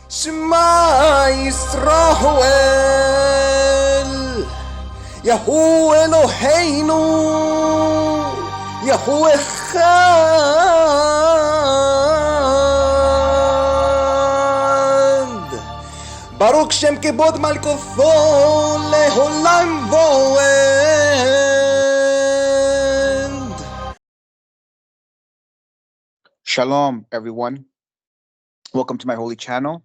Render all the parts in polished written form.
Shema Yisrael, Yahu Eloheinu, Yahu Echad. Baruch Shem Kebod Malkotho Leholam Voed. Shalom, everyone. Welcome to my holy channel.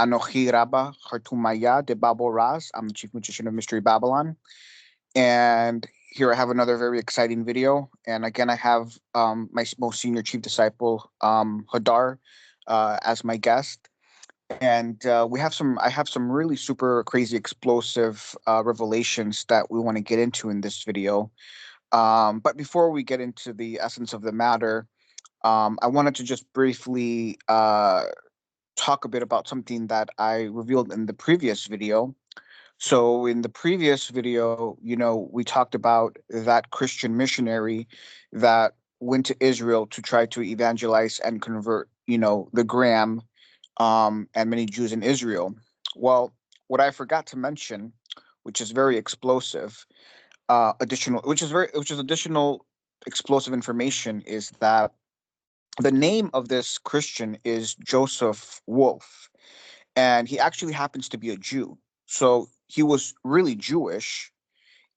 Anochi Rabba Hartumaya de Babel Raz. I'm the Chief Magician of Mystery Babylon. And here I have another very exciting video. And again, I have my most senior chief disciple, Hadar, as my guest. And I have some really super crazy explosive revelations that we want to get into in this video. But before we get into the essence of the matter, I wanted to just briefly talk a bit about something that I revealed in the previous video. So in the previous video, we talked about that Christian missionary that went to Israel to try to evangelize and convert, the Graham and many Jews in Israel. Well, what I forgot to mention, which is very explosive, which is additional explosive information, is that the name of this Christian is Joseph Wolf, and he actually happens to be a Jew. So he was really Jewish,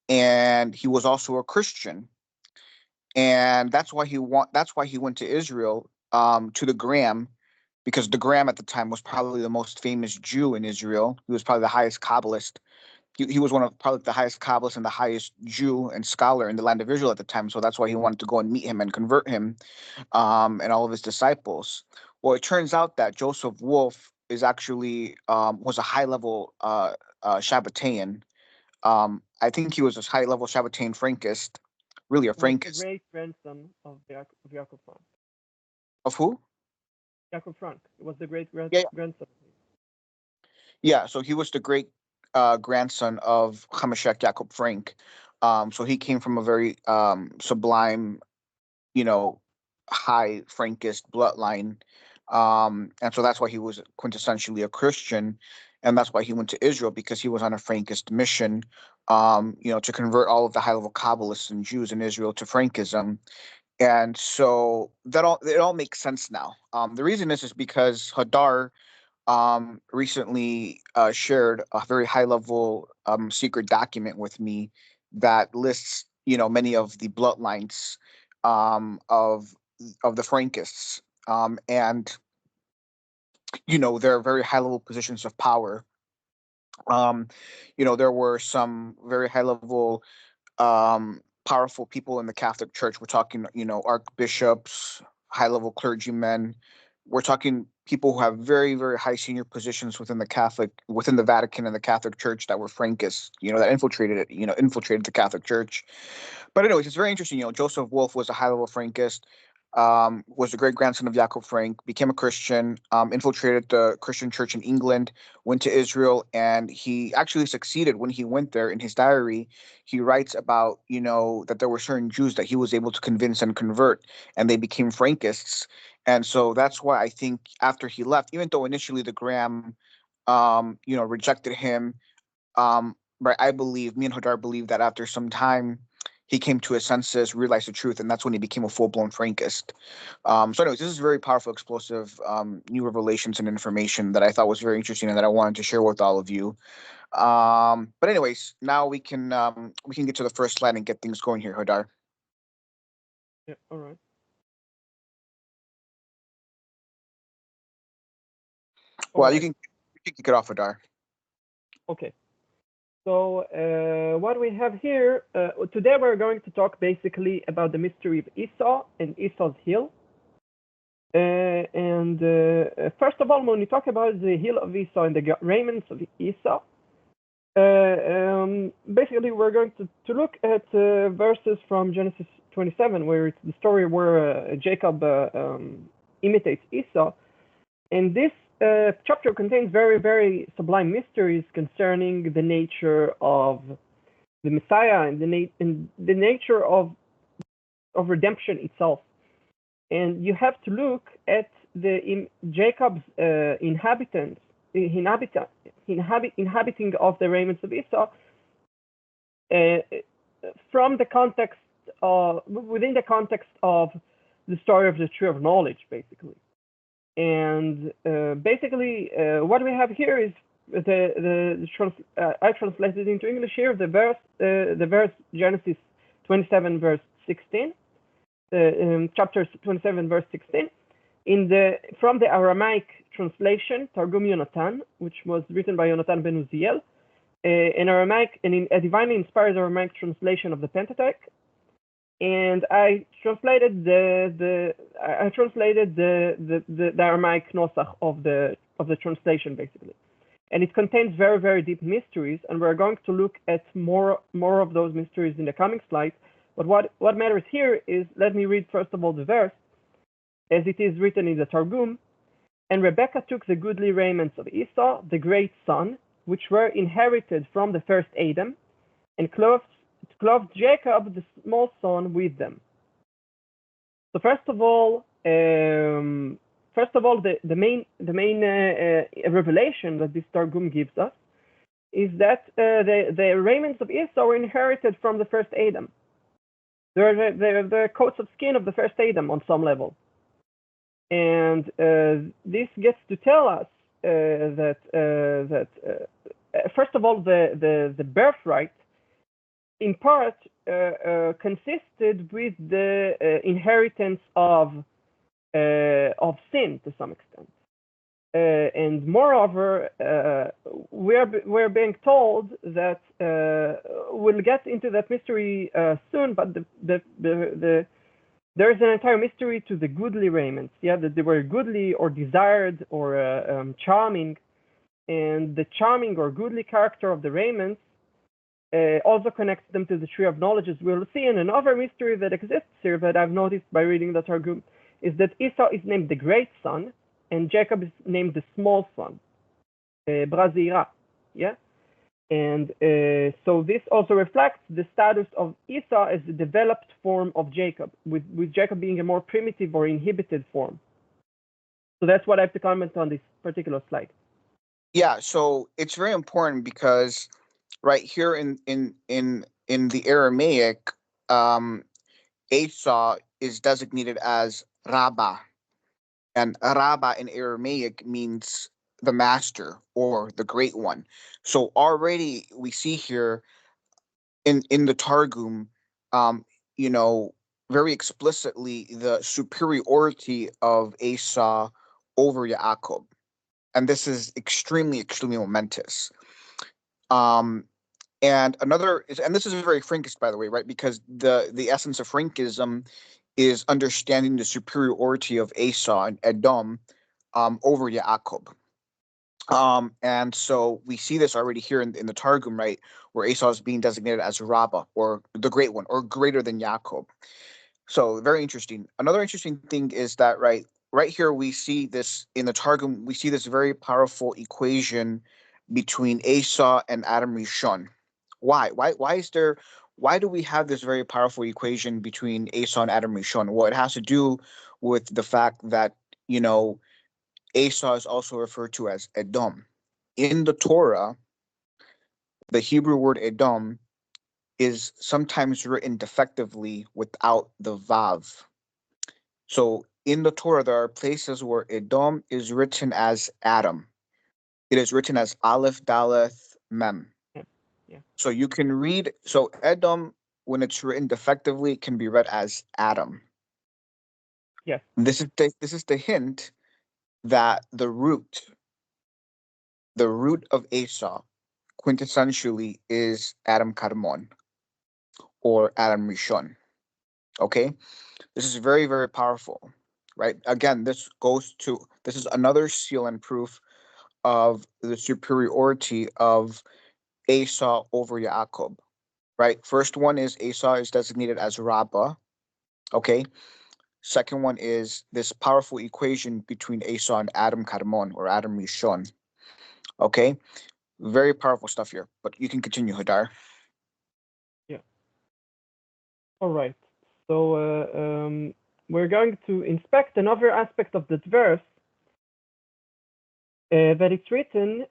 and he was also a Christian, and that's why he went to Israel, to the Graham, because the Graham at the time was probably the most famous Jew in Israel. He was probably the highest Kabbalist. He was one of probably the highest Kabbalists and the highest Jew and scholar in the land of Israel at the time. So that's why he wanted to go and meet him and convert him, and all of his disciples. Well, it turns out that Joseph Wolf is actually was a high level Shabbatean. I think he was a high level Shabbatean Frankist, really a Frankist. The great grandson of Jacob Frank. Of who? Jacob Frank. It was the great grandson. Yeah, so he was the great grandson of Hamashek Jacob Frank. So he came from a very sublime, high Frankist bloodline. And so that's why he was quintessentially a Christian. And that's why he went to Israel, because he was on a Frankist mission, to convert all of the high level Kabbalists and Jews in Israel to Frankism. And so it all makes sense now. The reason is because Hadar recently shared a very high level secret document with me that lists, many of the bloodlines of the Frankists, and their very high level positions of power. There were some very high level powerful people in the Catholic Church. We're talking, archbishops, high level clergymen. We're talking people who have very, very high senior positions within the Vatican and the Catholic Church that were Frankists, that infiltrated the Catholic Church. But anyways, it's very interesting. Joseph Wolf was a high level Frankist, was the great grandson of Jacob Frank, became a Christian, infiltrated the Christian church in England, went to Israel, and he actually succeeded when he went there. In his diary, he writes about, that there were certain Jews that he was able to convince and convert, and they became Frankists. And so that's why I think after he left, even though initially the Graham, rejected him, right, I believe, me and Hadar believe that after some time, he came to his senses, realized the truth, and that's when he became a full-blown Frankist. So anyways, this is very powerful, explosive, new revelations and information that I thought was very interesting and that I wanted to share with all of you. But anyways, now we can get to the first slide and get things going here, Hadar. Yeah, all right. Well, you can kick it off, Hadar. Okay. So what we have here, today we're going to talk basically about the mystery of Esau and Esau's hill. And first of all, when we talk about the hill of Esau and the raiments of Esau, basically we're going to look at verses from Genesis 27, where it's the story where Jacob imitates Esau. And this chapter contains very, very sublime mysteries concerning the nature of the Messiah and the nature of redemption itself. And you have to look at Jacob's inhabitants inhabiting of the raiments of Esau, from the context of, within the context of the story of the tree of knowledge, basically. And basically, what we have here is I translated into English here the verse Genesis 27 verse 16, chapter 27 verse 16, from the Aramaic translation Targum Yonatan, which was written by Yonatan ben Uziel, in Aramaic, and in a divinely inspired Aramaic translation of the Pentateuch. And I translated the Aramaic nosach of the translation, basically. And it contains very, very deep mysteries, and we're going to look at more of those mysteries in the coming slides. But what matters here is, let me read first of all the verse, as it is written in the Targum. And Rebekah took the goodly raiments of Esau, the great son, which were inherited from the first Adam, and clothed Jacob, the small son, with them. So first of all, the main revelation that this Targum gives us is that the raiments of Esau were inherited from the first Adam. They're the coats of skin of the first Adam on some level. And this gets to tell us that first of all, the birthright in part consisted with the inheritance of sin to some extent. And moreover, we're being told that we'll get into that mystery soon, but there is an entire mystery to the goodly raiments, that they were goodly or desired or charming, and the charming or goodly character of the raiments also connects them to the tree of knowledge, as we'll see. And another mystery that exists here that I've noticed by reading the Targum is that Esau is named the great son, and Jacob is named the small son, Brazira, And so this also reflects the status of Esau as the developed form of Jacob, with Jacob being a more primitive or inhibited form. So that's what I have to comment on this particular slide. Yeah, so it's very important because right here in the Aramaic, Esau is designated as Rabbah, and Rabbah in Aramaic means the master or the great one. So already we see here in the Targum, very explicitly the superiority of Esau over Yaakov, and this is extremely, extremely momentous. And this is very Frankist, by the way, right? Because the essence of Frankism is understanding the superiority of Esau and Edom over Yaakov. And so we see this already here in the Targum, right, where Esau is being designated as Rabbah, or the great one, or greater than Yaakov. So very interesting. Another interesting thing is that right here we see this in the Targum. We see this very powerful equation between Esau and Adam Rishon. Why do we have this very powerful equation between Esau and Adam Rishon? Well, it has to do with the fact that Esau is also referred to as Edom. In the Torah, the Hebrew word Edom is sometimes written defectively without the Vav. So in the Torah, there are places where Edom is written as Adam. It is written as Aleph, Daleth, Mem. Yeah. So you can read, so Edom, when it's written defectively, can be read as Adam. Yes. This is the hint that the root of Esau quintessentially is Adam Kadmon or Adam Rishon. Okay, this is very, very powerful, right? Again, this is another seal and proof of the superiority of Esau over Yaakov, right? First one is Esau is designated as Rabbah. Okay. Second one is this powerful equation between Esau and Adam Kadmon or Adam Rishon. Okay. Very powerful stuff here, but you can continue, Hadar. Yeah. All right. So we're going to inspect another aspect of that verse, that it's written,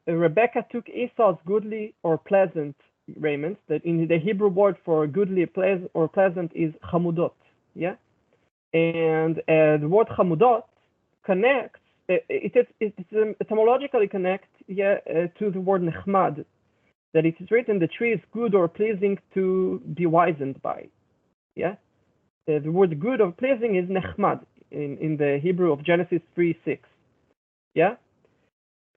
Rebecca took Esau's goodly or pleasant raiment. That in the Hebrew word for goodly or pleasant is chamudot. Yeah, and the word chamudot connects. It's etymologically connect to the word nechmad. That it is written, the tree is good or pleasing to be wizened by. Yeah, the word good or pleasing is nechmad in the Hebrew of Genesis 3:6. Yeah.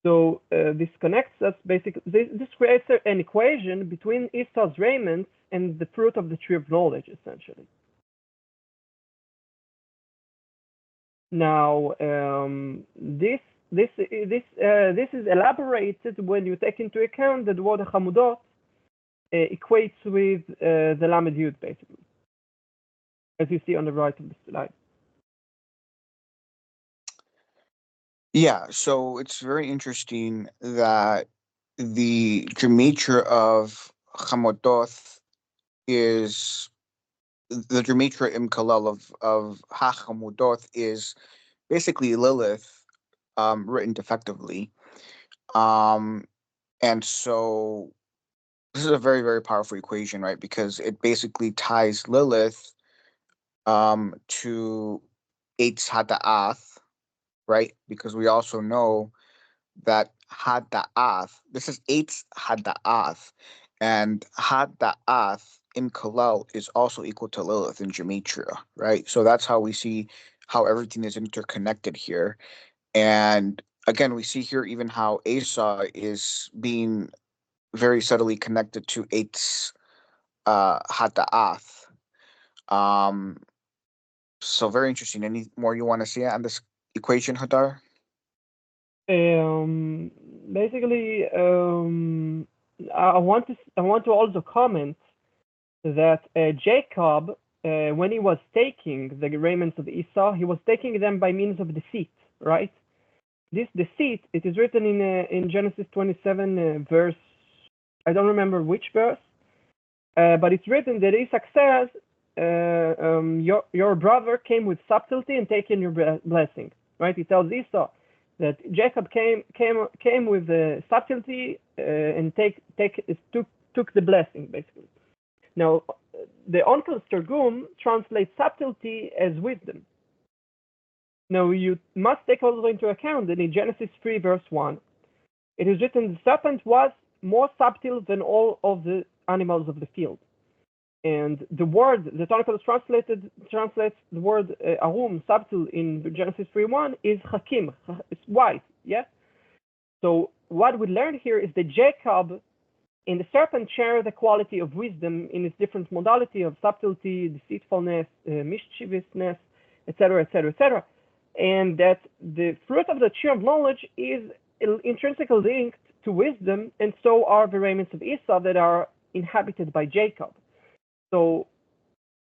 So this connects us basically. This creates an equation between Esau's raiments and the fruit of the tree of knowledge, essentially. Now, this is elaborated when you take into account that the word chamudot equates with the lamed yud, basically, as you see on the right of the slide. Yeah, so it's very interesting that the gematria of Chamodoth is the gematria imkalel of Ha-Chamodoth is basically Lilith, written defectively. And so this is a very, very powerful equation, right? Because it basically ties Lilith to Eitz Hada'ath, right? Because we also know that Hada'ath, this is Eitz Hada'ath, and Hada'ath in Kalel is also equal to Lilith in Gematria, right? So that's how we see how everything is interconnected here. And again, we see here even how Esau is being very subtly connected to Eitz Hada'ath. Um, so very interesting. Any more you want to see on this equation, Hadar? Basically, I want to also comment that Jacob, when he was taking the raiments of Esau, he was taking them by means of deceit, right? This deceit, it is written in Genesis 27 verse, I don't remember which verse, but it's written that Isaac says, your brother came with subtlety and taken your blessing, right? He tells Esau that Jacob came with the subtlety and took the blessing, basically. Now, the Onkel's Targum translates subtlety as wisdom. Now, you must take also into account that in Genesis 3, verse 1, it is written, the serpent was more subtle than all of the animals of the field. And the word, the Onkel translates the word arum, subtle, in Genesis 3:1 is hakim, it's wise, yeah? So what we learn here is that Jacob and the serpent share the quality of wisdom in its different modality of subtlety, deceitfulness, mischievousness, etc., etc., etc., and that the fruit of the tree of knowledge is intrinsically linked to wisdom, and so are the raiments of Esau that are inhabited by Jacob. So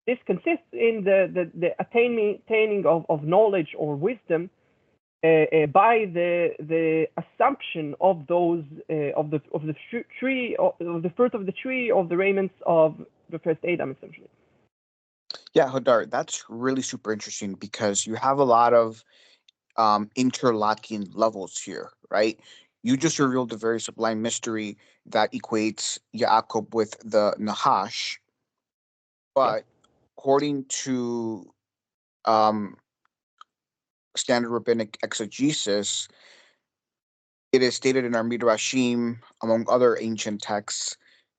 this consists in the attaining of knowledge or wisdom by the assumption of those of the tree of the fruit of the tree of the raiments of the first Adam, essentially. Yeah, Hadar, that's really super interesting because you have a lot of interlocking levels here, right? You just revealed a very sublime mystery that equates Yaakov with the Nahash, but according to um, standard rabbinic exegesis, it is stated in our Midrashim, among other ancient texts.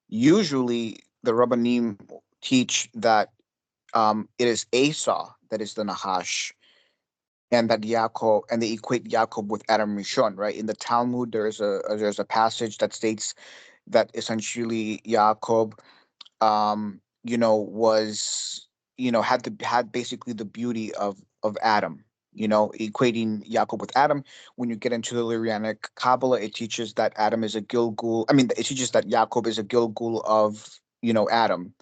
Usually, the Rabbanim teach that it is Esau that is the Nahash, and that Yaakov, and they equate Yaakov with Adam Rishon, right? In the Talmud, there's a passage that states that essentially Yaakov, was, had basically the beauty of Adam, equating Yaakov with Adam. When you get into the Lyranic Kabbalah, it teaches that Adam is a Gilgul. I mean, it teaches that Yaakov is a Gilgul of, Adam.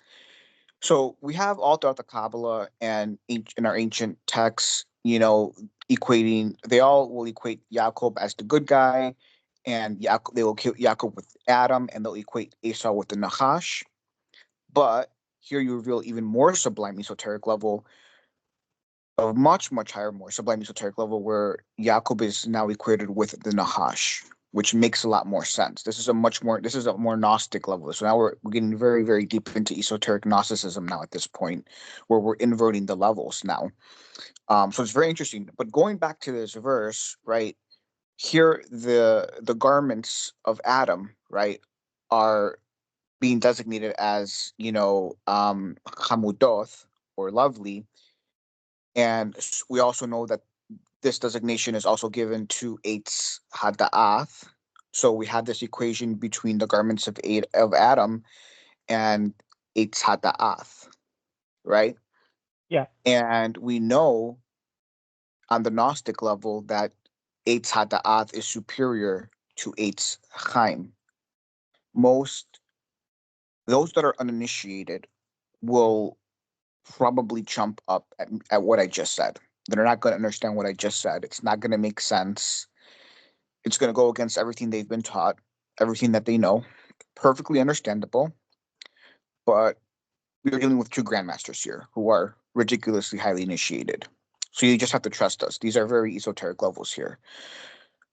So we have all throughout the Kabbalah and in our ancient texts, they all will equate Yaakov as the good guy, and they will equate Yaakov with Adam, and they'll equate Esau with the Nachash. But here you reveal even more sublime esoteric level. a much, much higher, more sublime esoteric level where Jacob is now equated with the Nahash, which makes a lot more sense. This is a more Gnostic level. So now we're getting very, very deep into esoteric Gnosticism now at this point, where we're inverting the levels now. So it's very interesting. But going back to this verse, right, here the garments of Adam, right, are being designated as, Hamudoth, or lovely. And we also know that this designation is also given to Eitz Hada'ath. So we have this equation between the garments of Adam and Eitz Hada'ath, right? Yeah. And we know on the Gnostic level that Eitz Hada'ath is superior to Eitz Chaim. Most those that are uninitiated will probably jump up at what I just said. They're not going to understand what I just said. It's not going to make sense. It's going to go against everything they've been taught, everything that they know. Perfectly understandable. But we're dealing with two grandmasters here who are ridiculously highly initiated. So you just have to trust us. These are very esoteric levels here.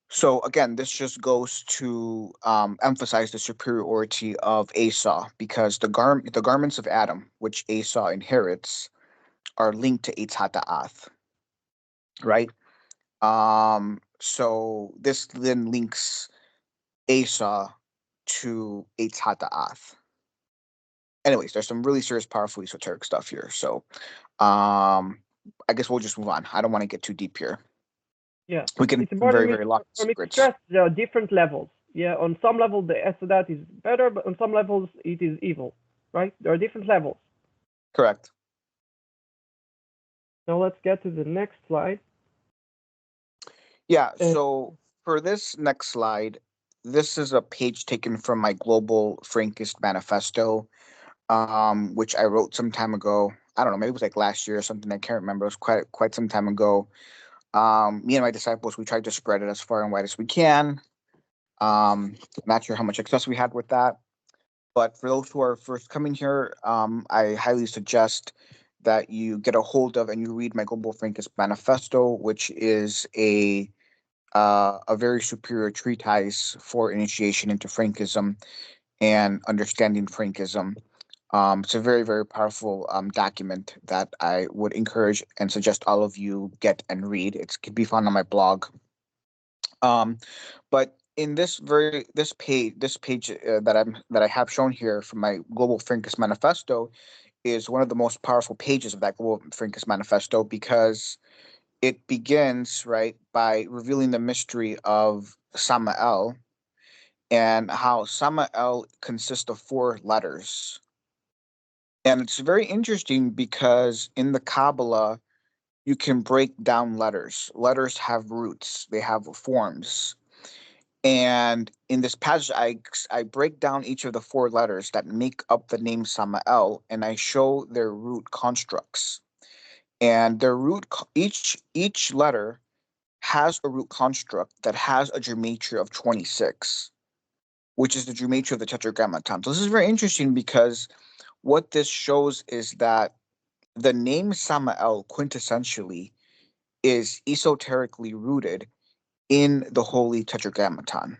So again, this just goes to emphasize the superiority of Esau, because the garments of Adam, which Esau inherits, are linked to Eitz Hada'ath, right? So this then links Esau to Eitz Hada'ath. Anyways, there's some really serious, powerful esoteric stuff here. So I guess we'll just move on. I don't want to get too deep here. Yeah. We can It's important very lots for of me to secrets. stress there are different levels. Yeah, on some level the Esodat is better, but on some levels it is evil, right? There are different levels. Correct. Now let's get to the next slide. Yeah, so for this next slide, this is a page taken from my Global Frankist Manifesto, which I wrote some time ago. I don't know, maybe it was like last year or something. I can't remember. It was quite some time ago. Me and my disciples, we tried to spread it as far and wide as we can. Not sure how much success we had with that. But for those who are first coming here, I highly suggest that you get a hold of and you read my Global Frankist Manifesto, which is a very superior treatise for initiation into Frankism and understanding Frankism. It's a very, very powerful document that I would encourage and suggest all of you get and read. It can be found on my blog. But in this page that I have shown here from my Global Frankist Manifesto is one of the most powerful pages of that Global Frankist Manifesto, because it begins right by revealing the mystery of Samael and how Samael consists of 4 letters. And it's very interesting because in the Kabbalah, you can break down letters. Letters have roots, they have forms. And in this passage, I break down each of the 4 letters that make up the name Samael, and I show their root constructs. And their each letter has a root construct that has a gematria of 26, which is the gematria of the Tetragrammaton. So this is very interesting because what this shows is that the name Samael quintessentially is esoterically rooted in the Holy Tetragrammaton.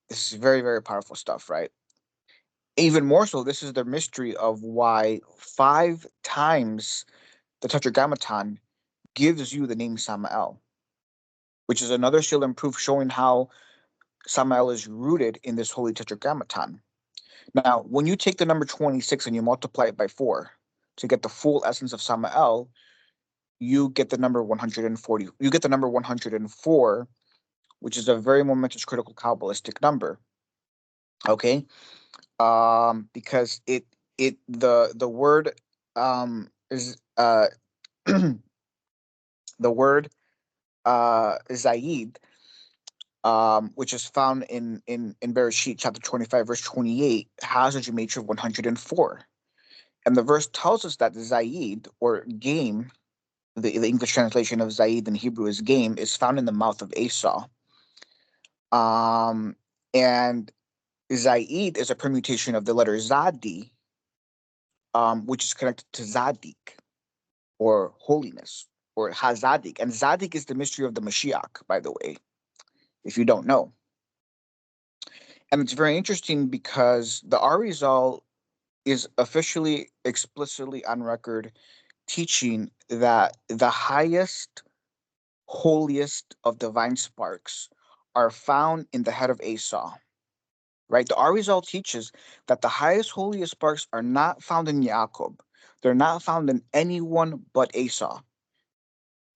This is very, very powerful stuff, right? Even more so, this is the mystery of why 5 times the Tetragrammaton gives you the name Samael, which is another seal and proof showing how Samael is rooted in this Holy Tetragrammaton. Now, when you take the number 26 and you multiply it by 4 to get the full essence of Samael, you get the number 140. You get the number 104, which is a very momentous, critical Kabbalistic number. Okay, because the word is the word Zaid, which is found in Bereshit chapter 25 verse 28, has a gematria of 104, and the verse tells us that Zaid, or game, the English translation of Zaid in Hebrew is game, is found in the mouth of Esau. And Zaid is a permutation of the letter Zadi, which is connected to Zadik. or holiness, or Hazadik. And Zadik is the mystery of the Mashiach, by the way, if you don't know. And it's very interesting because the Arizal is officially, explicitly on record, teaching that the highest, holiest of divine sparks are found in the head of Esau. Right? The Arizal teaches that the highest, holiest sparks are not found in Yaakov. They're not found in anyone but Esau.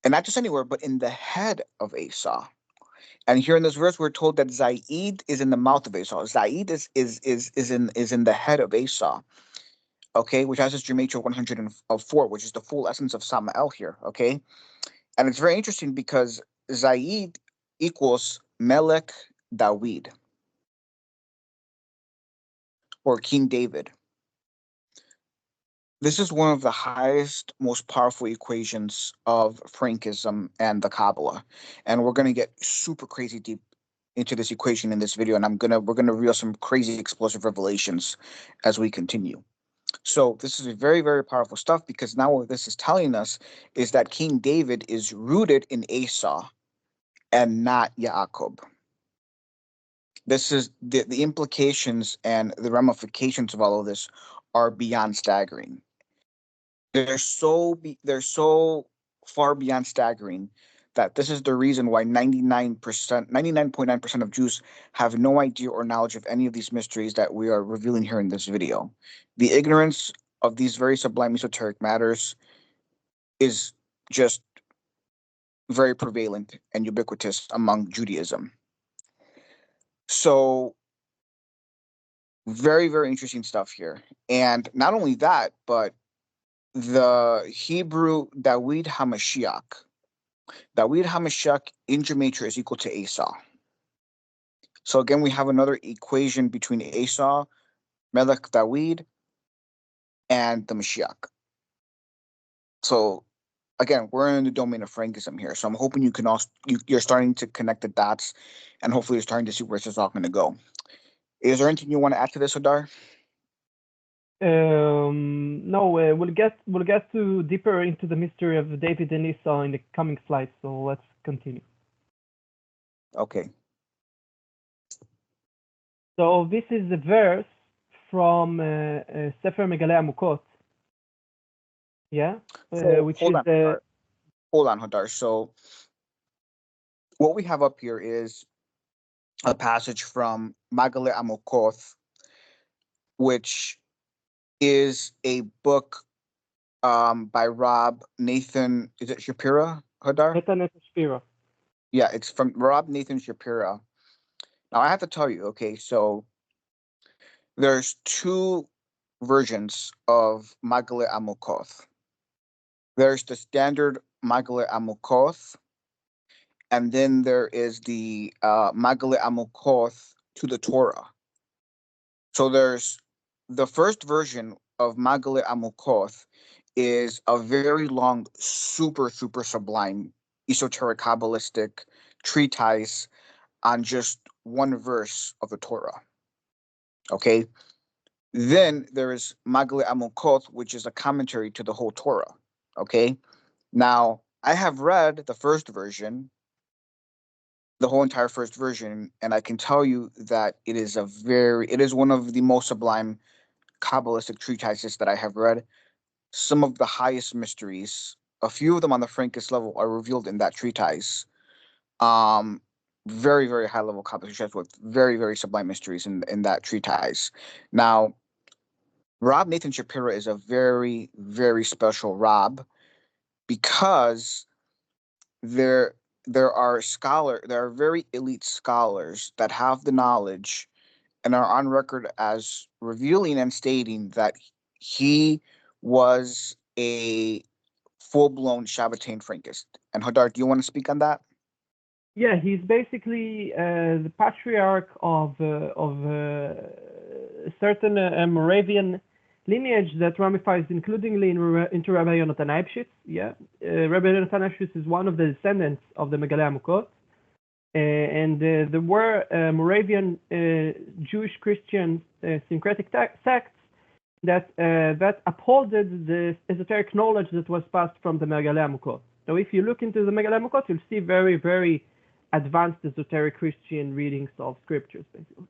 And not just anywhere, but in the head of Esau. And here in this verse, we're told that Zaid is in the mouth of Esau. Zaid is in the head of Esau. Okay, which has this Gematria 104, which is the full essence of Samael here. Okay, and it's very interesting because Zaid equals Melech David, or King David. This is one of the highest, most powerful equations of Frankism and the Kabbalah, and we're going to get super crazy deep into this equation in this video, and we're gonna reveal some crazy explosive revelations as we continue. So this is very, very powerful stuff, because now what this is telling us is that King David is rooted in Esau and not Yaakov. This is the implications and the ramifications of all of this are beyond staggering. They're so far beyond staggering that this is the reason why 99.9% of Jews have no idea or knowledge of any of these mysteries that we are revealing here in this video. The ignorance of these very sublime esoteric matters is just very prevalent and ubiquitous among Judaism. So very, very interesting stuff here. And not only that, but the Hebrew David HaMashiach in Gematria is equal to Esau. So again, we have another equation between Esau, Melech David, and the Mashiach. So again, we're in the domain of Frankism here. So I'm hoping you can also you're starting to connect the dots, and hopefully you're starting to see where this is all going to go. Is there anything you want to add to this, Hadar? No, we'll get to deeper into the mystery of David and Esau in the coming slides. So let's continue. Okay. So this is a verse from Sefer Megaleh Amukot. Yeah, So, which hold is on, Hadar. Hold on, Hadar. So what we have up here is a passage from Megaleh Amukot, which is a book by Rob Nathan. Is it Shapira, Hadar? Nathan Shapira. Yeah, it's from Rob Nathan Shapira. Now I have to tell you, okay, so there's two versions of Megaleh Amukot. There's the standard Megaleh Amukot, and then there is the Megaleh Amukot to the Torah. So there's the first version of Megaleh Amukot is a very long, super, super sublime, esoteric, Kabbalistic treatise on just one verse of the Torah. Okay? Then there is Megaleh Amukot, which is a commentary to the whole Torah. Okay? Now, I have read the first version, the whole entire first version, and I can tell you that it is one of the most sublime Kabbalistic treatises that I have read. Some of the highest mysteries, a few of them on the Frankist level, are revealed in that treatise. Very, very high level Kabbalistic treatise with very, very sublime mysteries in that treatise. Now, Rob Nathan Shapira is a very, very special Rob, because there are very elite scholars that have the knowledge and are on record as revealing and stating that he was a full-blown Shabbatain Frankist. And Hadar, do you want to speak on that? Yeah, he's basically the patriarch of certain Moravian lineage that ramifies includingly into Rabbi Yonatan Eibschitz. Yeah, Rabbi Yonatan Eibschitz is one of the descendants of the Megaleh Amukot, and there were Moravian Jewish Christian syncretic sects that upholded the esoteric knowledge that was passed from the Megaleh Amukot. So if you look into the Megaleh Amukot, you'll see very, very advanced esoteric Christian readings of scriptures, basically.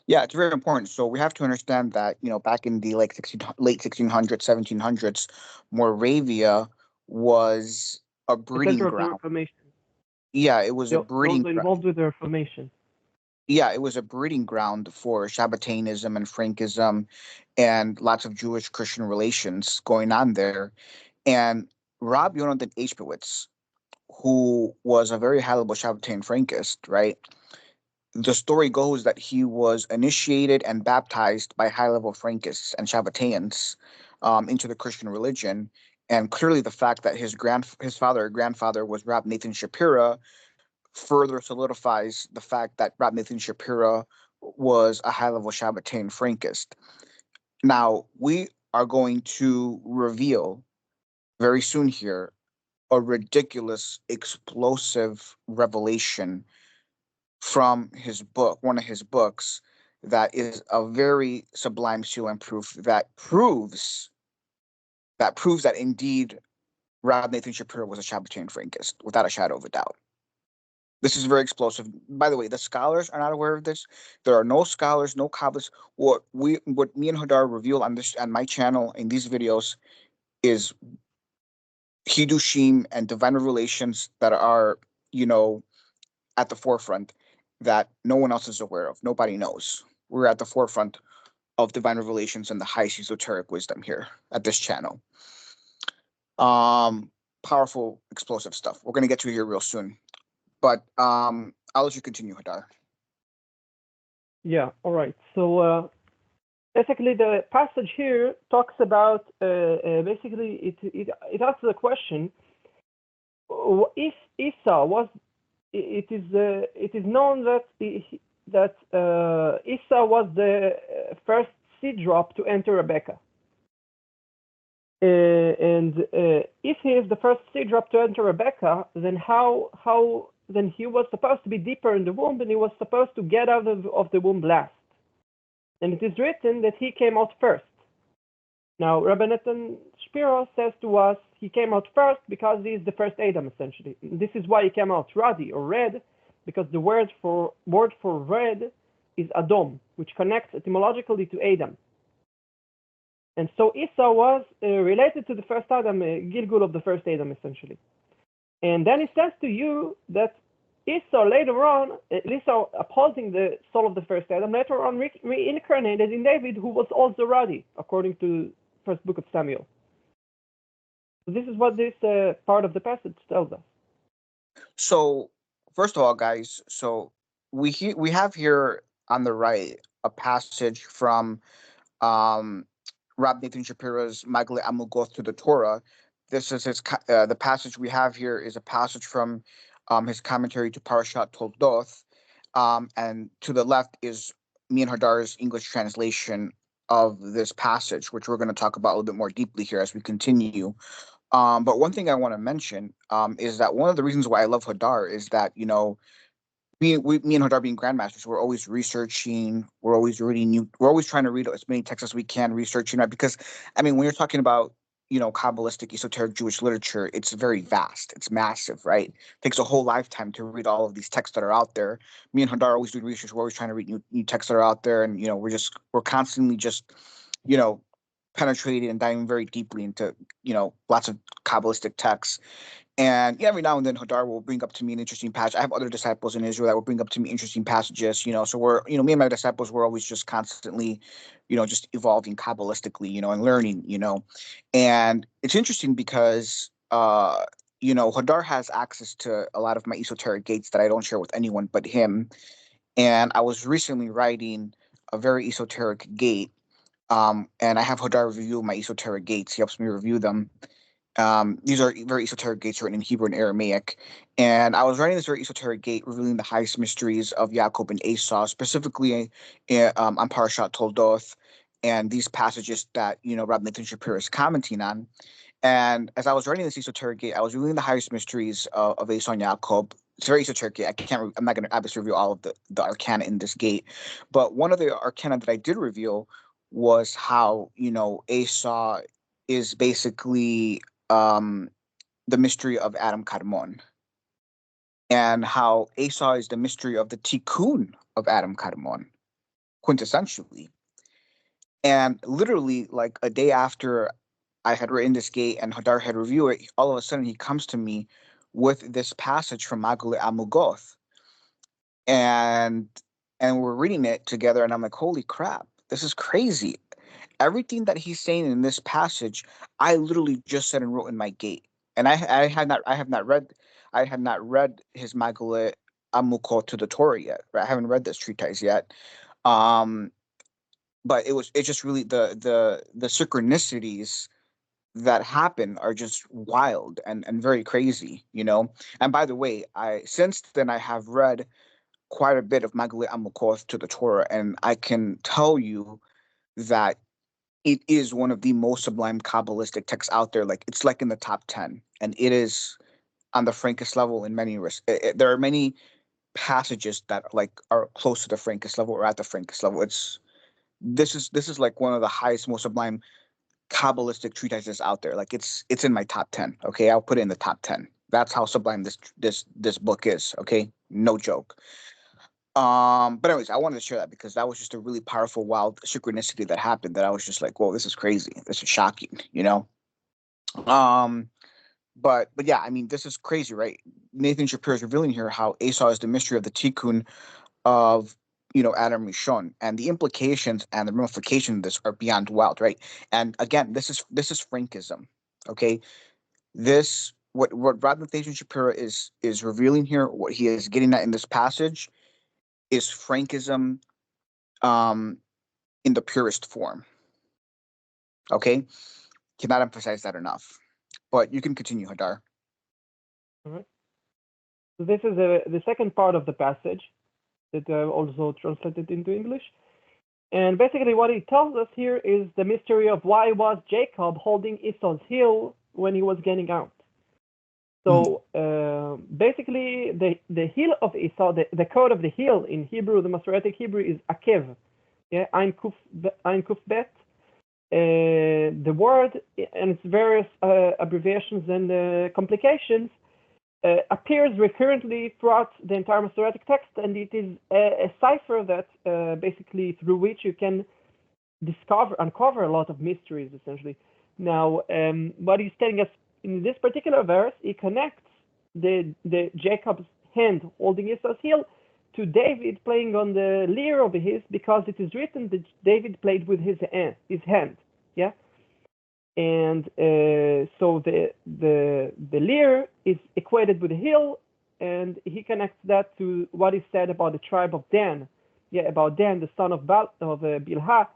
Yeah, it's very important. So we have to understand that, back in the late 1600s, 1700s, Moravia was a The breeding center of the ground. Reformation. Yeah, it was a breeding Those ground. involved with the Reformation. Yeah, it was a breeding ground for Shabbatanism and Frankism and lots of Jewish Christian relations going on there. And Rob Yonatan Ishbowitz, who was a very high-level Shabbatain Frankist, right? The story goes that he was initiated and baptized by high-level Frankists and Shabbataians into the Christian religion. And clearly the fact that his father or grandfather was Rab Nathan Shapira further solidifies the fact that Rab Nathan Shapira was a high-level Shabbatain Frankist. Now, we are going to reveal very soon here a ridiculous, explosive revelation from his book, one of his books, that is a very sublime seal and proof that proves that indeed Rab Nathan Shapiro was a Shabbatain Frankist, without a shadow of a doubt. This is very explosive. By the way, the scholars are not aware of this. There are no scholars, no Kabbalists. What me and Hadar reveal on my channel in these videos is Hidushim and divine revelations that are, at the forefront, that no one else is aware of. Nobody knows. We're at the forefront of divine revelations and the highest esoteric wisdom here at this channel. Powerful, explosive stuff. We're gonna get to it here real soon. But I'll let you continue, Hadar. Yeah, all right. So basically, the passage here talks about basically it asks the question: if Esau was, it is known that Esau was the first seed drop to enter Rebecca. And if he is the first seed drop to enter Rebecca, then then he was supposed to be deeper in the womb, and he was supposed to get out of the womb last. And it is written that he came out first. Now, Rabbi Nathan Shapiro says to us he came out first because he is the first Adam, essentially. This is why he came out ruddy or red, because the word for red is Adom, which connects etymologically to Adam. And so Esau was related to the first Adam, Gilgul of the first Adam, essentially. And then it says to you that Esau later on, Esau upholding the soul of the first Adam, later on reincarnated in David, who was also ruddy, according to first book of Samuel. So this is what this part of the passage tells us. So, first of all, guys, so we have here on the right a passage from Rab Nathan Shapiro's Megaleh Amukot to the Torah. This is the passage we have here is a passage from his commentary to Parashat Toldoth, and to the left is me and Hadar's English translation of this passage, which we're going to talk about a little bit more deeply here as we continue. But one thing I want to mention is that one of the reasons why I love Hadar is that, me and Hadar being grandmasters, we're always researching, we're always reading we're always trying to read as many texts as we can, researching, right? Because, I mean, when you're talking about, Kabbalistic, esoteric Jewish literature, it's very vast, it's massive, right? It takes a whole lifetime to read all of these texts that are out there. Me and Hadar always do research, we're always trying to read new texts that are out there, and, we're constantly just, penetrating and diving very deeply into, lots of Kabbalistic texts. And every now and then Hadar will bring up to me an interesting passage. I have other disciples in Israel that will bring up to me interesting passages, so we're, me and my disciples, we're always just constantly, just evolving Kabbalistically, and learning, and it's interesting because, Hadar has access to a lot of my esoteric gates that I don't share with anyone but him. And I was recently writing a very esoteric gate, and I have Hadar review my esoteric gates. He helps me review them. These are very esoteric gates written in Hebrew and Aramaic. And I was writing this very esoteric gate revealing the highest mysteries of Jacob and Esau, specifically on Parashat Toldoth, and these passages that, Rabbi Nathan Shapiro is commenting on. And as I was writing this esoteric gate, I was revealing the highest mysteries of Esau and Jacob. It's a very esoteric gate. I'm not going to obviously reveal all of the arcana in this gate. But one of the arcana that I did reveal was how, Esau is basically the mystery of Adam Kadmon, and how Esau is the mystery of the tikkun of Adam Kadmon, quintessentially. And literally, like a day after I had written this gate and Hadar had reviewed it, all of a sudden he comes to me with this passage from Megaleh Amukot, and we're reading it together, and I'm like, holy crap, this is crazy. Everything that he's saying in this passage, I literally just said and wrote in my gate. And I have not read his Megaleh Amukot to the Torah yet. Right? I haven't read this treatise yet. But it's just really the synchronicities that happen are just wild and very crazy, And by the way, since then I have read quite a bit of Megaleh Amukot to the Torah, and I can tell you that it is one of the most sublime Kabbalistic texts out there. Like, it's like in the top 10, and it is on the Frankist level in many there are many passages that like are close to the Frankist level or at the Frankist level. This is like one of the highest, most sublime Kabbalistic treatises out there. Like, it's in my top 10. Okay, I'll put it in the top 10. That's how sublime this book is. Okay, no joke. But anyways, I wanted to share that because that was just a really powerful, wild synchronicity that happened that I was just like, whoa, this is crazy. This is shocking, But yeah, I mean, this is crazy, right? Nathan Shapiro is revealing here how Esau is the mystery of the tikkun of Adam Rishon, and the implications and the ramifications of this are beyond wild, right? And again, this is Frankism, okay? This what Rabbi Nathan Shapiro is revealing here, what he is getting at in this passage, is Frankism, in the purest form. Okay, cannot emphasize that enough. But you can continue, Hadar. All right. So this is the second part of the passage that I've also translated into English. And basically what he tells us here is the mystery of why was Jacob holding Esau's heel when he was getting out. So basically the heel of Esau, the code of the heel in Hebrew, the Masoretic Hebrew, is akev. Yeah, Ein Kuf Bet. The word and its various abbreviations and complications appears recurrently throughout the entire Masoretic text, and it is a cipher that basically through which you can uncover a lot of mysteries, essentially. Now, what he's telling us in this particular verse, he connects the Jacob's hand holding Esau's heel to David playing on the lyre of his, because it is written that David played with his hand, yeah. And so the lyre is equated with the heel, and he connects that to what is said about the tribe of Dan, about Dan, the son of Bilhah,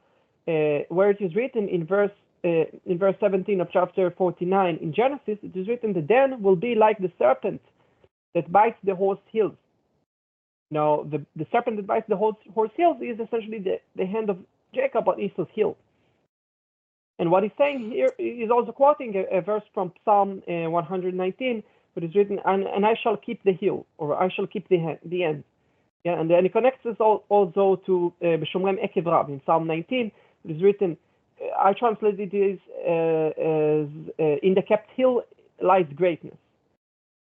where it is written in verse 17 of chapter 49 in Genesis. It is written that Dan will be like the serpent that bites the horse heels. Now, the serpent that bites the horse heels is essentially the hand of Jacob on Esau's heel. And what he's saying here is also quoting a verse from Psalm 119, but it's written, and I shall keep the heel, or I shall keep the end. Yeah, and then he connects this also to B'shomrem Ekev Rav in Psalm 19. It is written, I translate it as in the kept heel lies greatness.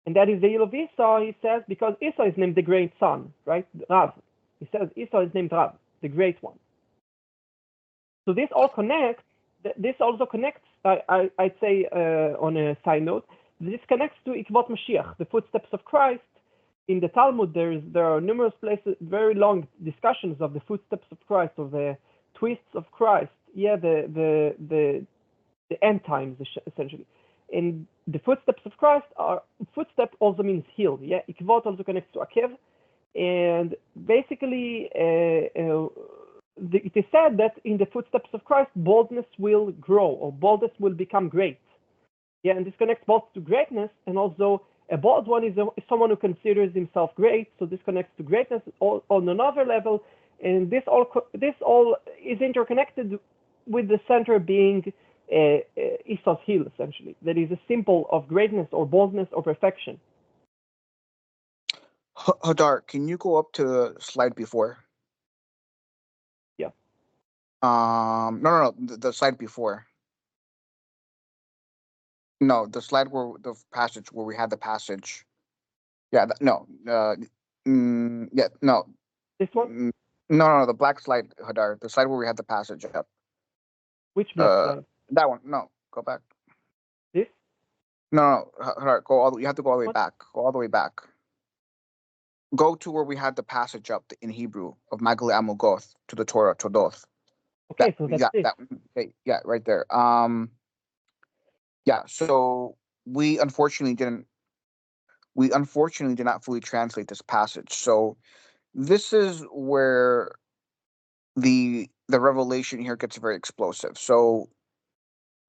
And that is the heel of Esau, he says, because Esau is named the great son, right? Rav. He says Esau is named Rav, the great one. So this all connects. This also connects, I'd say, on a side note, this connects to Ikvot Mashiach, the footsteps of Christ. In the Talmud, there are numerous places, very long discussions of the footsteps of Christ, of the twists of Christ. Yeah, the end times, essentially. And the footsteps of Christ footstep also means heel. Yeah, Ikvot also connects to Akev. And basically, it is said that in the footsteps of Christ, boldness will grow, or boldness will become great. Yeah, and this connects both to greatness, and also a bold one is someone who considers himself great. So this connects to greatness on another level, and this all is interconnected with the center being Esau's heel, essentially. That is a symbol of greatness or boldness or perfection. Hadar, can you go up to the slide before? Yeah. No, the slide before. No, the slide where the passage where we had the passage. Yeah, no. Yeah, no. This one? No, the black slide, Hadar. The slide where we had the passage up. Which black slide? That one. No, go back. This? No, Hadar, you have to go all the way back. Go all the way back. Go to where we had the passage up in Hebrew of Megaleh Amukot to the Torah, Todoth. Okay, so that's it. Yeah, right there. Yeah, so we unfortunately did not fully translate this passage. So this is where the revelation here gets very explosive. So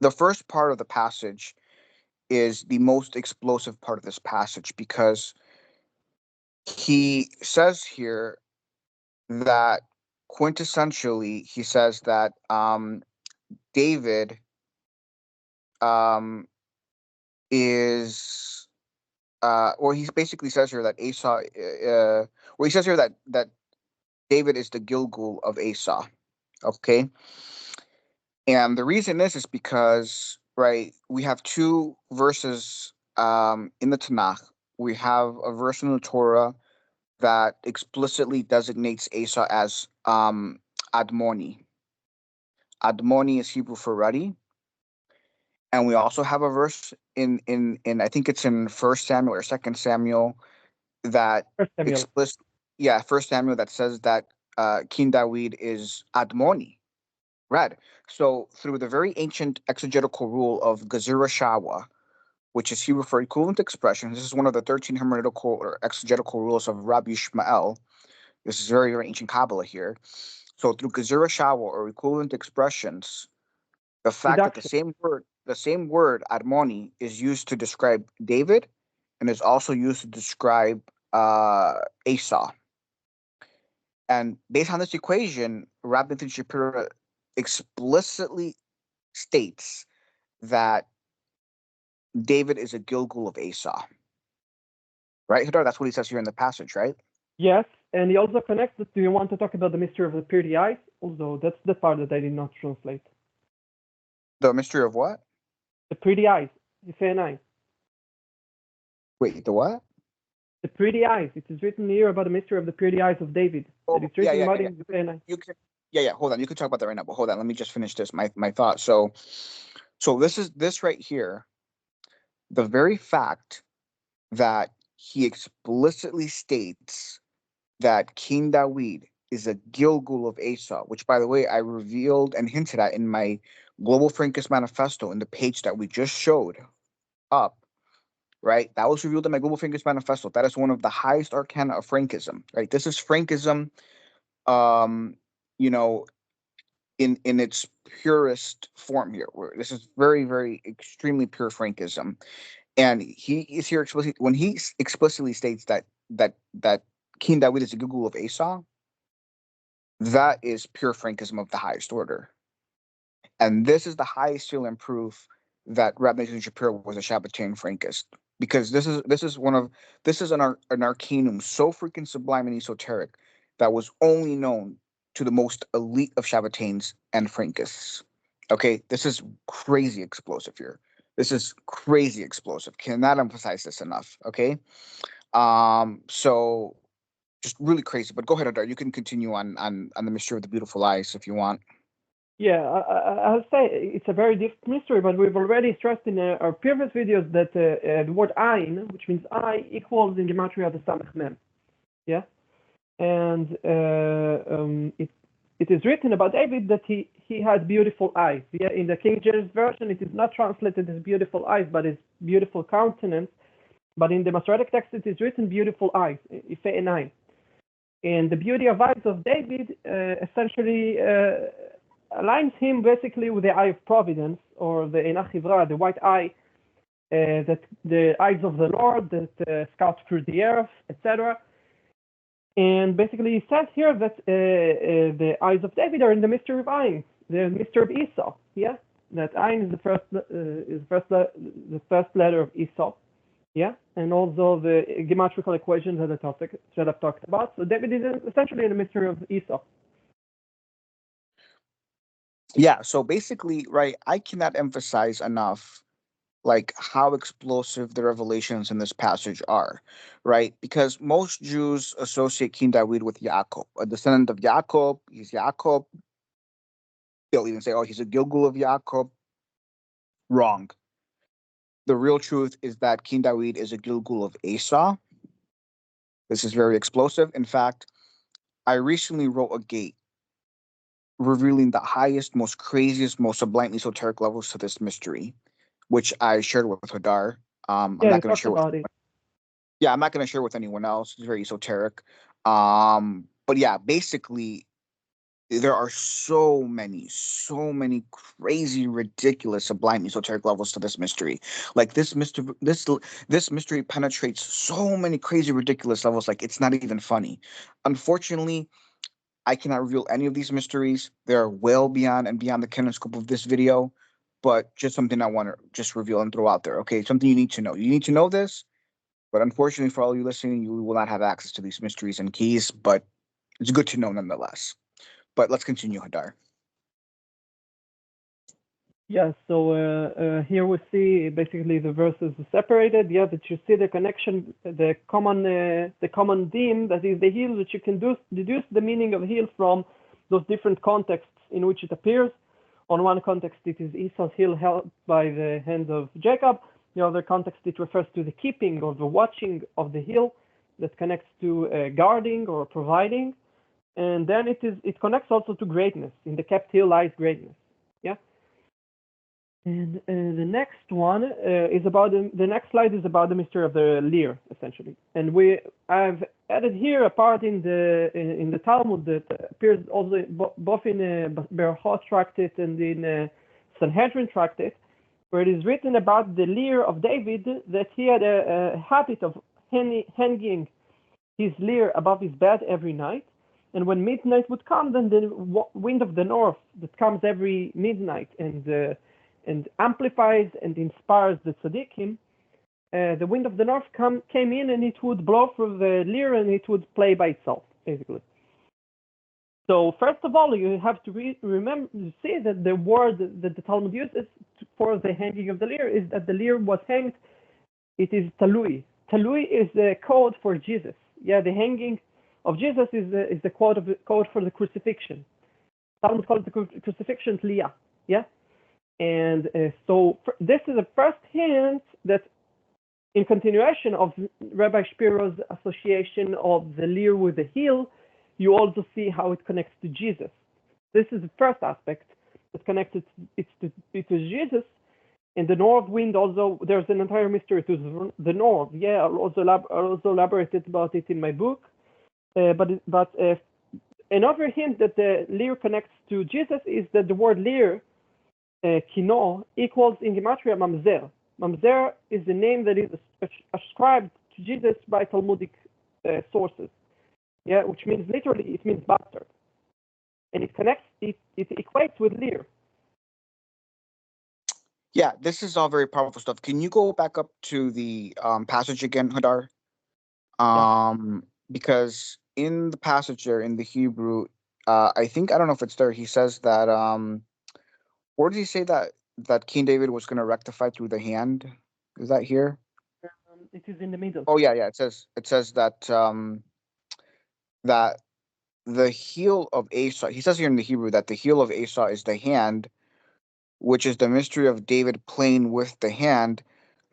the first part of the passage is the most explosive part of this passage, because he says here that quintessentially he says that David is or he basically says here that Esau or he says here that David is the Gilgul of Esau. Okay. And the reason is because, right, we have two verses in the Tanakh. We have a verse in the Torah that explicitly designates Esau as Admoni. Admoni is Hebrew for ruddy. And we also have a verse in I think it's in 1 Samuel or 2 Samuel that First Samuel, that says that King David is Admoni, red. So through the very ancient exegetical rule of Gezerah Shawa, which is Hebrew for equivalent expression, this is one of the 13 hermeneutical or exegetical rules of Rabbi Ishmael. This is very, very ancient Kabbalah here. So through Gezerah Shawa or equivalent expressions, the fact that the same word Admoni is used to describe David and is also used to describe Esau. And based on this equation, Rabbi Nathan Shapira explicitly states that David is a Gilgul of Esau. Right, Hadar? That's what he says here in the passage, right? Yes, and he also connects it. Do you want to talk about the mystery of the pretty eyes? Also, that's the part that I did not translate. The mystery of what? The pretty eyes. Eye. Wait, the what? The pretty eyes. It is written here about the mystery of the pretty eyes of David. Oh, it's written hold on. You can talk about that right now, but hold on. Let me just finish this. My thought. So this right here. The very fact that he explicitly states that King David is a Gilgul of Esau, which, by the way, I revealed and hinted at in my Global Frankist Manifesto in the page that we just showed up, right? That was revealed in my Global Frankist Manifesto. That is one of the highest arcana of Frankism, right? This is Frankism, in its purest form here. Where this is very, very extremely pure Frankism. And he is here explicitly when he explicitly states that King David is a Gilgul of Esau. That is pure Frankism of the highest order, and this is the highest seal and proof that Rabbi Nathan Shapiro was a Shabbatarian Frankist, because this is an arcanum so freaking sublime and esoteric that was only known to the most elite of Shabbatarians and Frankists. Okay, this is crazy explosive here. This is crazy explosive. Cannot emphasize this enough. Okay. So just really crazy. But go ahead, Adar. You can continue on the mystery of the beautiful eyes if you want. Yeah, I'll say it's a very deep mystery, but we've already stressed in our previous videos that the word ayin, which means eye, equals in Gematria the Samech Mem. Yeah, and it is written about David that he has beautiful eyes. Yeah, in the King James version, it is not translated as beautiful eyes, but as beautiful countenance. But in the Masoretic text, it is written beautiful eyes, Ife Enayim. And the beauty of eyes of David essentially aligns him basically with the eye of providence, or the Enach Ivra, the white eye, that the eyes of the Lord that scout through the earth, etc. And basically, he says here that the eyes of David are in the mystery of Ayin, the mystery of Esau. Yeah, that Ayin is the first letter of Esau. Yeah, and also the geometrical equations that I've talked about. So David is essentially in the mystery of Esau. Yeah, so basically, right, I cannot emphasize enough like how explosive the revelations in this passage are, right? Because most Jews associate King David with Yaakov, a descendant of Yaakov. He's Yaakov. They'll even say, "Oh, he's a Gilgul of Yaakov." Wrong. The real truth is that King David is a Gilgul of Esau. This is very explosive. In fact, I recently wrote a gate revealing the highest, most craziest, most sublime esoteric levels to this mystery, which I shared with Hadar. I'm Yeah, not you going to talked share with about it. yeah, I'm not going to share with anyone else. It's very esoteric. But yeah, basically, there are so many crazy, ridiculous, sublime esoteric levels to this mystery. Like this mystery penetrates so many crazy, ridiculous levels. Like it's not even funny. Unfortunately, I cannot reveal any of these mysteries. They're well beyond and beyond the canon scope of this video. But just something I want to just reveal and throw out there. Okay, something you need to know. You need to know this. But unfortunately, for all you listening, you will not have access to these mysteries and keys. But it's good to know nonetheless. But let's continue, Hadar. Yeah, so here we see basically the verses separated. Yeah, that you see the connection, the common theme that is the heel, that you can deduce the meaning of heel from those different contexts in which it appears. On one context, it is Esau's heel held by the hand of Jacob. The other context, it refers to the keeping or the watching of the heel that connects to guarding or providing. And then it connects also to greatness. In the kept heel lies greatness. Yeah. And the next one is about the next slide is about the mystery of the lyre, essentially. And I've added here a part in the Talmud that appears also both in Berachot tractate and in Sanhedrin tractate, where it is written about the lyre of David, that he had a habit of hanging his lyre above his bed every night. And when midnight would come, then the wind of the north that comes every midnight and amplifies and inspires the tzaddikim, the wind of the north came in and it would blow through the lyre and it would play by itself, basically. So first of all, you have to remember to see that the word that the Talmud uses for the hanging of the lyre is that the lyre was hanged. It is talui. Talui is the code for Jesus. Yeah, the hanging of Jesus is the code for the crucifixion. Talmud calls the crucifixion tliya. Yeah. And so this is the first hint that, in continuation of Rabbi Shapiro's association of the lyre with the heel, you also see how it connects to Jesus. This is the first aspect that connects it to Jesus. And the north wind also, there's an entire mystery to the north. Yeah, I'll also elaborated about it in my book. But another hint that the lyre connects to Jesus is that the word lyre, kino, equals in Gematria mamzer. Mamzer is the name that is ascribed to Jesus by Talmudic sources. Yeah, which means literally, it means bastard. And it connects, it equates with lyre. Yeah, this is all very powerful stuff. Can you go back up to the passage again, Hadar? Because in the passage there in the Hebrew, I think I don't know if it's there. He says that where does he say that King David was going to rectify through the hand? Is that here? It is in the middle. Oh yeah, yeah. It says that that the heel of Esau. He says here in the Hebrew that the heel of Esau is the hand, which is the mystery of David playing with the hand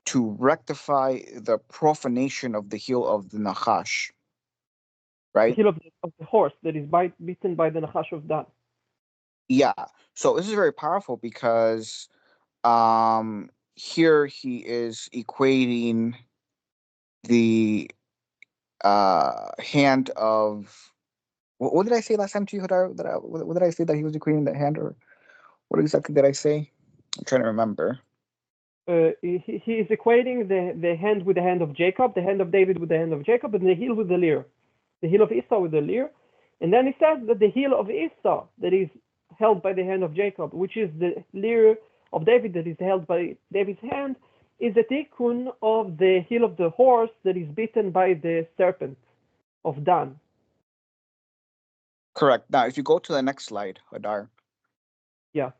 to rectify the profanation of the heel of the Nachash. The Right? heel of the horse that is beaten by the Nachash of Dan. Yeah. So this is very powerful because here he is equating the hand of what did I say last time to you, Hadar? What did I say that he was equating the hand, or what exactly did I say? I'm trying to remember. He is equating the hand with the hand of Jacob, the hand of David with the hand of Jacob, and the heel with the lyre, the heel of Esau with the lyre. And then he says that the heel of Esau that is held by the hand of Jacob, which is the lyre of David that is held by David's hand, is a tikkun of the heel of the horse that is beaten by the serpent of Dan. Correct. Now, if you go to the next slide, Hadar. Yeah.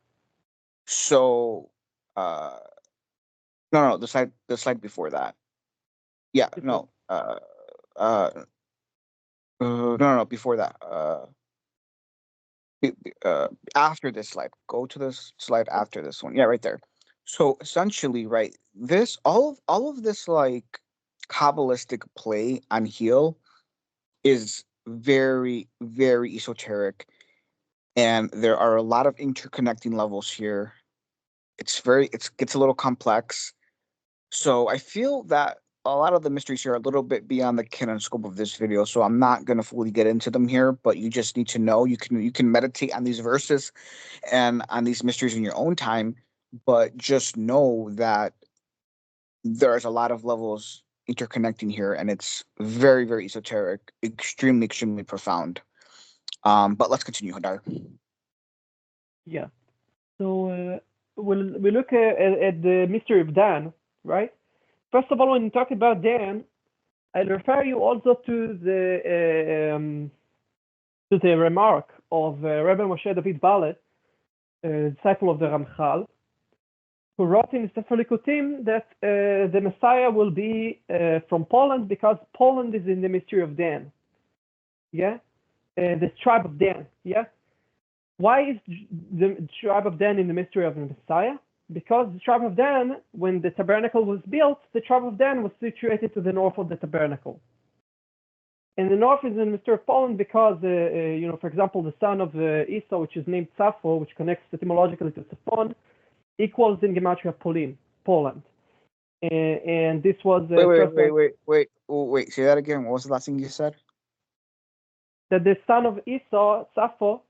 So, no, the slide before that. Yeah, no, no, before that. After this slide, go to this slide after this one. Yeah, right there. So essentially, right, all of this like Kabbalistic play on heel is very, very esoteric, and there are a lot of interconnecting levels here. It gets a little complex. So I feel that a lot of the mysteries here are a little bit beyond the ken and scope of this video, so I'm not going to fully get into them here, but you just need to know you can meditate on these verses and on these mysteries in your own time, but just know that there's a lot of levels interconnecting here, and it's very, very esoteric, extremely, extremely profound. But let's continue, Hadar. Yeah. So we look at the mystery of Dan, right? First of all, when you talk about Dan, I'll refer you also to the remark of Rabbi Moshe David Barlett, disciple of the Ramchal, who wrote in Sefer Likutim that the Messiah will be from Poland because Poland is in the mystery of Dan. Yeah, the tribe of Dan. Yeah. Why is the tribe of Dan in the mystery of the Messiah? Because the tribe of Dan, when the tabernacle was built, the tribe of Dan was situated to the north of the tabernacle. And the north is in the mystery of Poland because, for example, the son of Esau, which is named Sappho, which connects etymologically to Sappon, equals in Gematria Poland. And this was wait. Say that again. What was the last thing you said? That the son of Esau, Sappho.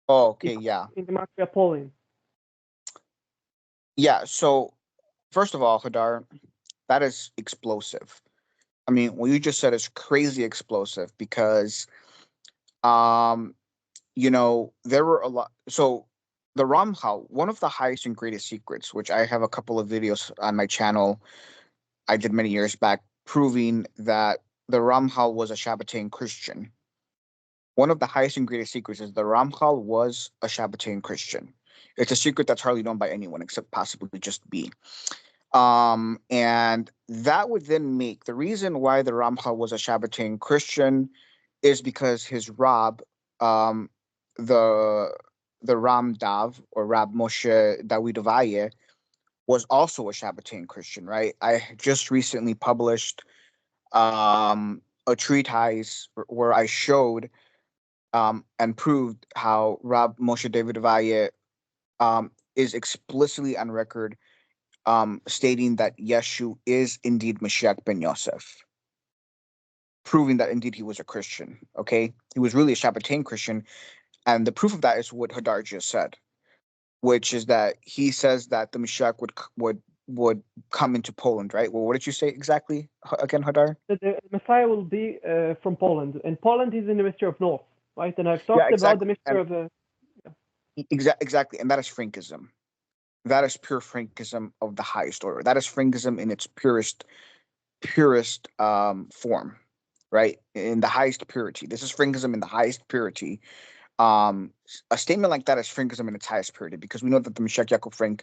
Oh, okay, yeah. In Gematria Poland. Yeah. So, first of all, Hadar, that is explosive. I mean, what you just said is crazy explosive because, there were a lot. So the Ramchal, one of the highest and greatest secrets, which I have a couple of videos on my channel I did many years back, proving that the Ramchal was a Shabbatean Christian. One of the highest and greatest secrets is the Ramchal was a Shabbatean Christian. It's a secret that's hardly known by anyone except possibly just me. And that would then make the reason why the Ramchal was a Shabbatean Christian is because his Rab, the Ram Dav or Rab Moshe Dawidovaye, was also a Shabbatean Christian, right? I just recently published a treatise where I showed and proved how Rab Moshe Dawidovaye is explicitly on record stating that Yeshu is indeed Mashiach ben Yosef, proving that indeed he was a Christian. Okay, he was really a Shabbatean Christian, and the proof of that is what Hadar just said, which is that he says that the Mashiach would come into Poland, right? Well, what did you say exactly again, Hadar? That the Messiah will be from Poland, and Poland is in the mystery of North, right? And I've talked exactly. about the mystery of the. Exactly, and that is Frankism. That is pure Frankism of the highest order. That is Frankism in its purest form, right? In the highest purity. This is Frankism in the highest purity. A statement like that is Frankism in its highest purity because we know that the Meshach Yaakov Frank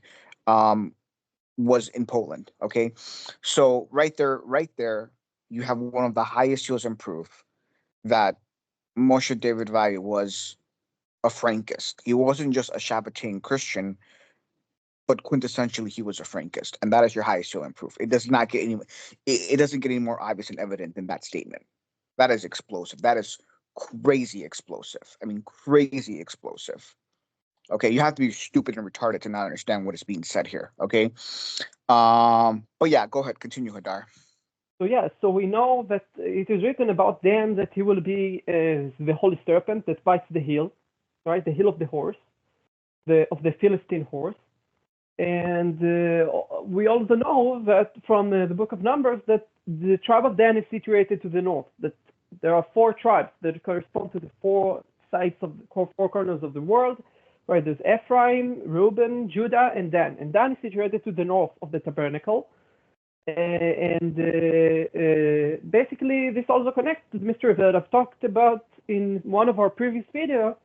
was in Poland. Okay, so right there, you have one of the highest seals and proof that Moshe David Valle was a Frankist. He wasn't just a Shabbatean Christian, but quintessentially he was a Frankist, and that is your highest seal and proof. It does not get any. It doesn't get any more obvious and evident than that statement. That is explosive. That is crazy explosive. I mean, crazy explosive. Okay, you have to be stupid and retarded to not understand what is being said here. Okay, but yeah, go ahead, continue, Hadar. So we know that it is written about Dan that he will be the holy serpent that bites the heel, right? The heel of the horse, of the Philistine horse. And we also know that from the book of Numbers that the tribe of Dan is situated to the north, that there are 4 tribes that correspond to the 4 sides of the 4 corners of the world, right? There's Ephraim, Reuben, Judah, and Dan. And Dan is situated to the north of the tabernacle. And basically, this also connects to the mystery that I've talked about in one of our previous videos,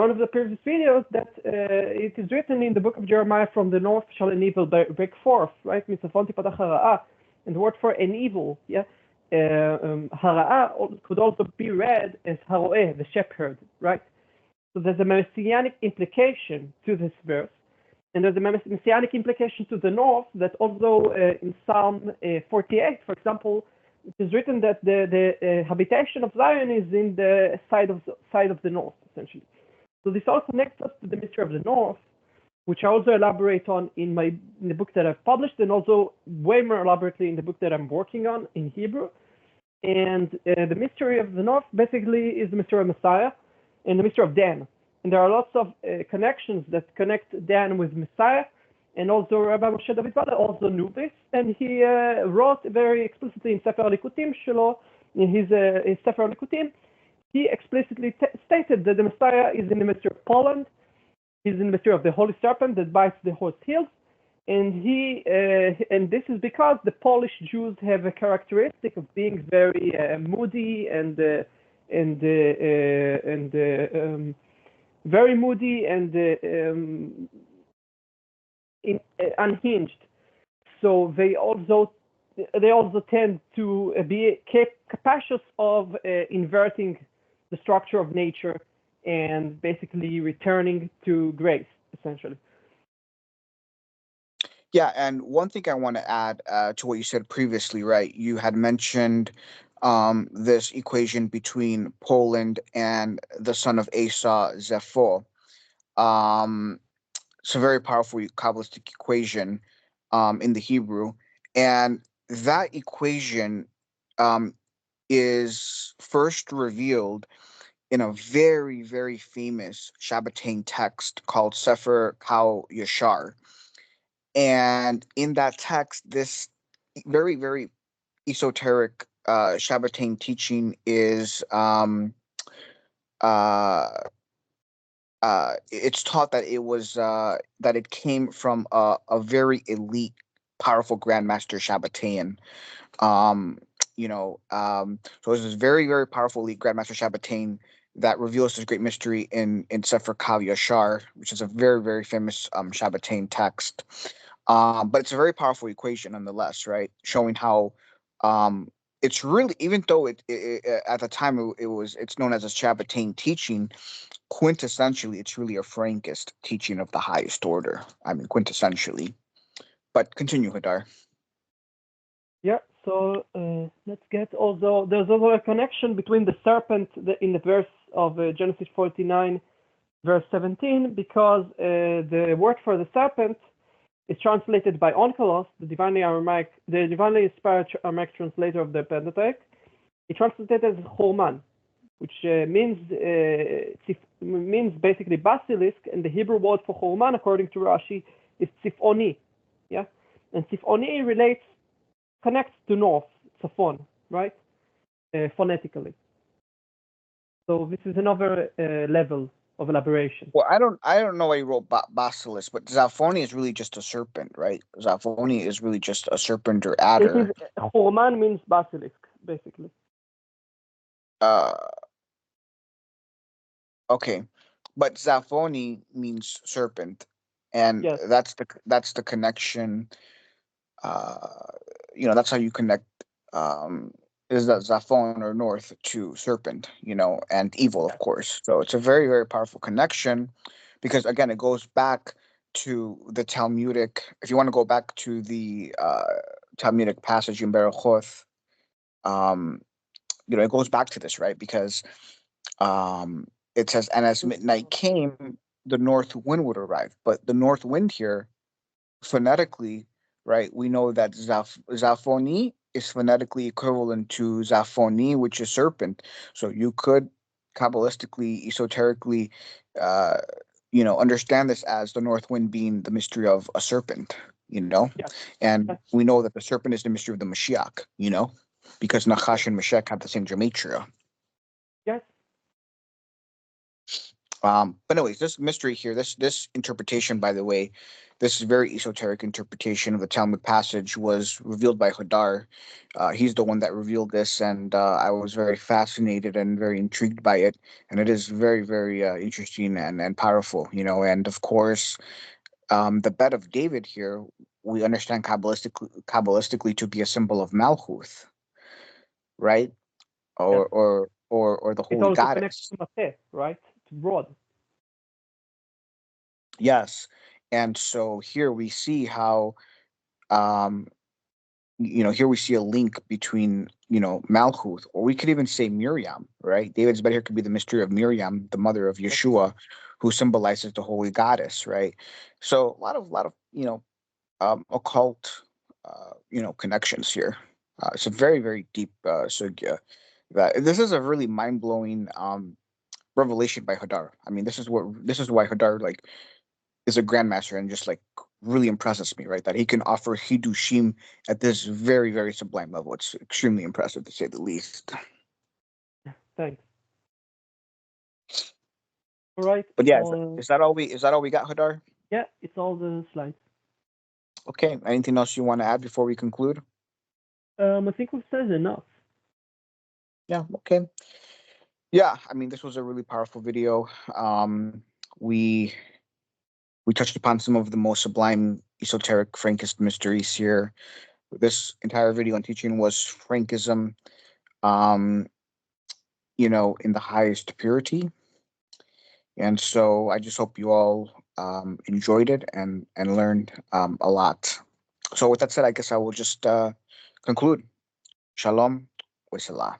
one of the previous videos that it is written in the book of Jeremiah, from the north shall an evil break forth, right? מצפון תפתח הרעה, and the word for an evil, yeah, הרעה could also be read as haroeh, the shepherd, right? So there's a messianic implication to this verse, and there's a messianic implication to the north, that although in Psalm 48, for example, it is written that the habitation of Zion is in the side of the north, essentially. So this also connects us to the mystery of the north, which I also elaborate on in the book that I've published, and also way more elaborately in the book that I'm working on in Hebrew. And the mystery of the north basically is the mystery of Messiah and the mystery of Dan. And there are lots of connections that connect Dan with Messiah. And also Rabbi Moshe David also knew this, and he wrote very explicitly in Sefer Likutim Shelo, in his Sefer Likutim, he explicitly stated that the Messiah is in the mystery of Poland, he's in the mystery of the Holy Serpent that bites the horse heels, and this is because the Polish Jews have a characteristic of being very moody and very moody and unhinged. So they also tend to be capacious of inverting the structure of nature and basically returning to grace, essentially. Yeah, and one thing I want to add to what you said previously, right? You had mentioned this equation between Poland and the son of Esau, Zepho. It's a very powerful Kabbalistic equation in the Hebrew, and that equation is first revealed in a very, very famous Shabbatain text called Sefer Kal Yashar. And in that text, this very, very esoteric Shabbatain teaching is it's taught that it was that it came from a very elite, powerful Grandmaster Shabbatain. So it's this very, very powerful elite Grandmaster Shabbatain that reveals this great mystery in Sefer Kal Yashar, which is a very, very famous Shabbatain text. But it's a very powerful equation nonetheless, right? Showing how it's really, even though it at the time it's known as a Shabbatain teaching, quintessentially it's really a Frankist teaching of the highest order. I mean, quintessentially. But continue, Hadar. Yeah. So let's get also, there's also a connection between the serpent in the verse of Genesis 49, verse 17, because the word for the serpent is translated by Onkelos, the divinely inspired Aramaic translator of the Pentateuch. It translated as Chorman, which means basically basilisk, and the Hebrew word for Chorman, according to Rashi, is Tzifoni. Yeah, and Tzifoni connects to north, Tzafon, right? Phonetically. So this is another level of elaboration. Well, I don't know why you wrote basilisk, but Zaphoni is really just a serpent, right? Zaphoni is really just a serpent or adder. Chorman means basilisk, basically. Okay, but Zaphoni means serpent, and yes, that's the connection. That's how you connect. Is that Zaphon or north to serpent, and evil, of course. So it's a very, very powerful connection, because again, it goes back to the Talmudic. If you want to go back to the Talmudic passage in Berechoth, it goes back to this, right? Because it says, and as midnight came, the north wind would arrive. But the north wind here, phonetically, right, we know that Zaphoni is phonetically equivalent to Zaphoni, which is serpent. So you could Kabbalistically, esoterically, understand this as the north wind being the mystery of a serpent, yes. And we know that the serpent is the mystery of the Mashiach, because Nachash and Meshach have the same gematria. Yes. But anyways, this mystery here, this interpretation, by the way, this very esoteric interpretation of the Talmud passage was revealed by Hadar. He's the one that revealed this, and I was very fascinated and very intrigued by it. And it is very, very interesting and powerful, you know. And of course, the bed of David here, we understand kabbalistically to be a symbol of Malchuth, right? Yeah. Or the It holy also connects goddess. to Mateh, right? To broad. Yes. And so here we see how um here we see a link between, Malchuth, or we could even say Miriam, right? David's bed here could be the mystery of Miriam, the mother of Yeshua, who symbolizes the holy goddess, right? So a lot of occult connections here. It's a very, very deep sugya. That this is a really mind-blowing revelation by Hadar. I mean, this is why Hadar is a grandmaster and just really impresses me, right? That he can offer Hidushim at this very, very sublime level. It's extremely impressive to say the least. Thanks. All right. But yeah, is that all we got, Hadar? Yeah, it's all the slides. Okay. Anything else you want to add before we conclude? I think we've said enough. Yeah, okay. Yeah, I mean, this was a really powerful video. We touched upon some of the most sublime esoteric Frankist mysteries here. This entire video and teaching was Frankism, um, in the highest purity. And so I just hope you all enjoyed it and learned a lot. So with that said, I guess I will just conclude. Shalom. Wasalam.